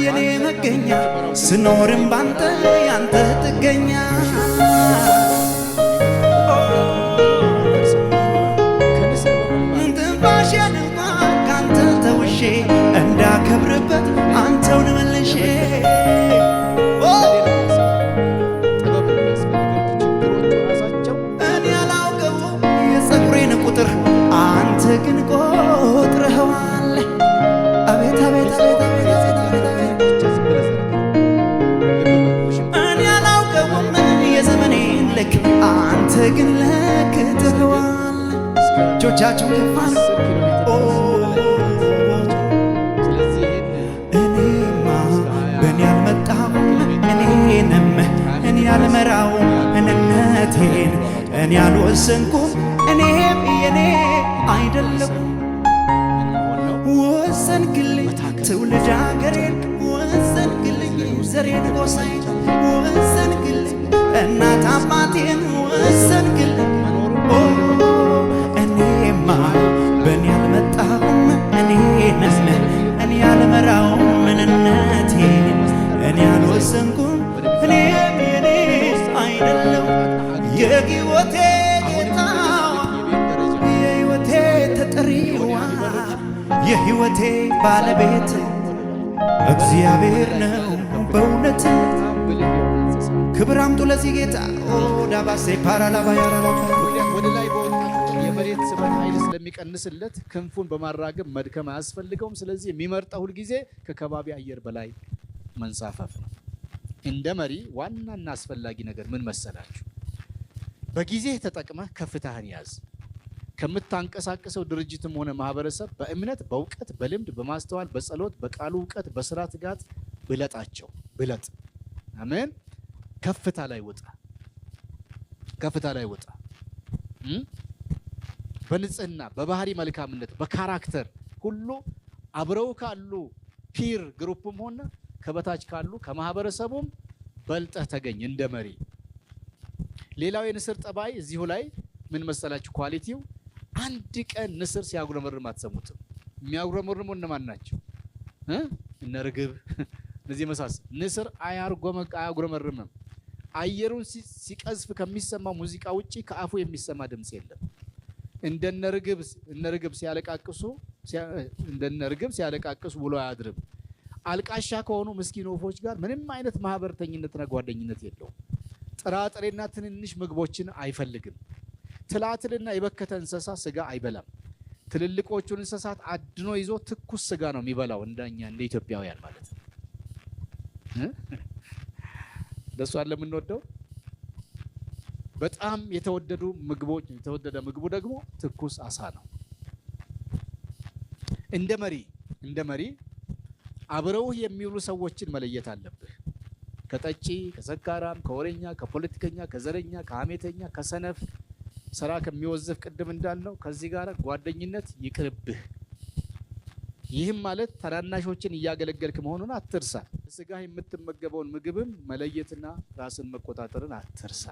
የኔ መገኛ ስኖርም ባንተ ያንተ ጥገኛ ትንፋሽን እንኳን ካንተ ተውሼ እንዳከብርበት አንተውን መልሼ እኔ ያላውቀው የፀጉሬን ቁጥር አንተ ግን ቆጥረኸዋል። አቤት አቤት እኔ ያላውቀውም የዘመኔን ልክ አንተ ግን ለክተኸዋል። እጆቻችሁን ከፍ አድርጉ። እኔማ በእኔ አልመጣሁም እኔንም እኔ አልመራውም እኔነቴን እኔ አልወሰንኩም እኔም የኔ አይደለም ወሰንክልኝ ትውልድ አገሬን ወሰንክልኝ ዘሬን ጎሳዬን ወሰንክልኝ እናት አባቴን ወሰንክልኝ እኔማ በእኔ አልመጣሁም እኔንም እኔ አልመራውም ምንነቴን እኔ አልወሰንኩም እኔም የኔ አይደለም የሕይወቴ ጌታዋ የሕይወቴ ተጠሪዋ የሕይወቴ ባለቤት እግዚአብሔር ነው በእውነት። ክብር አምጡ ለዚህ ጌታ ዳባሴ ፓራላባ ያራላ ወደ ላይ በወጣ የመሬት ስበት ኃይል ስለሚቀንስለት ክንፉን በማራገብ መድከም አያስፈልገውም። ስለዚህ የሚመርጠው ሁል ጊዜ ከከባቢ አየር በላይ መንሳፈፍ ነው። እንደ መሪ ዋናና አስፈላጊ ነገር ምን መሰላችሁ? በጊዜ ተጠቅመህ ከፍታህን ያዝ። ከምታንቀሳቀሰው ድርጅትም ሆነ ማህበረሰብ በእምነት፣ በእውቀት፣ በልምድ፣ በማስተዋል፣ በጸሎት፣ በቃሉ እውቀት፣ በስራ ትጋት ብለጣቸው። ብለጥ። አሜን። ከፍታ ላይ ወጣ። ከፍታ ላይ ወጣ። በንጽህና፣ በባህሪ መልካምነት፣ በካራክተር ሁሉ አብረው ካሉ ፒር ግሩፕም ሆነ ከበታች ካሉ ከማህበረሰቡም በልጠህ ተገኝ እንደ መሪ። ሌላው የንስር ጠባይ እዚሁ ላይ ምን መሰላችሁ? ኳሊቲው አንድ ቀን ንስር ሲያጉረመርም አትሰሙትም። የሚያጉረመርሙ እነማን ናቸው? እነ ርግብ እነዚህ መሳሰል። ንስር አያጉረመርምም። አየሩን ሲቀዝፍ ከሚሰማ ሙዚቃ ውጪ ከአፉ የሚሰማ ድምጽ የለም። እንደነ ርግብ ሲያለቃቅሱ ውሎ አያድርም። አልቃሻ ከሆኑ ምስኪን ወፎች ጋር ምንም አይነት ማህበርተኝነትና ጓደኝነት የለውም። ጥራጥሬና ትንንሽ ምግቦችን አይፈልግም። ትላትልና የበከተ እንስሳ ስጋ አይበላም። ትልልቆቹን እንስሳት አድኖ ይዞ ትኩስ ስጋ ነው የሚበላው። እንደኛ እንደ ኢትዮጵያውያን ማለት ነው። ደስ አለ የምንወደው በጣም የተወደደ ምግቡ ደግሞ ትኩስ አሳ ነው። እንደ መሪ አብረውህ የሚውሉ ሰዎችን መለየት አለብህ። ከጠጪ፣ ከሰካራም፣ ከወሬኛ፣ ከፖለቲከኛ፣ ከዘረኛ፣ ከሐሜተኛ፣ ከሰነፍ፣ ስራ ከሚወዝፍ ቅድም እንዳልነው ከዚህ ጋር ጓደኝነት ይቅርብህ። ይህም ማለት ታናናሾችን እያገለገልክ መሆኑን አትርሳ። ስጋህ የምትመገበውን ምግብም መለየትና ራስን መቆጣጠርን አትርሳ።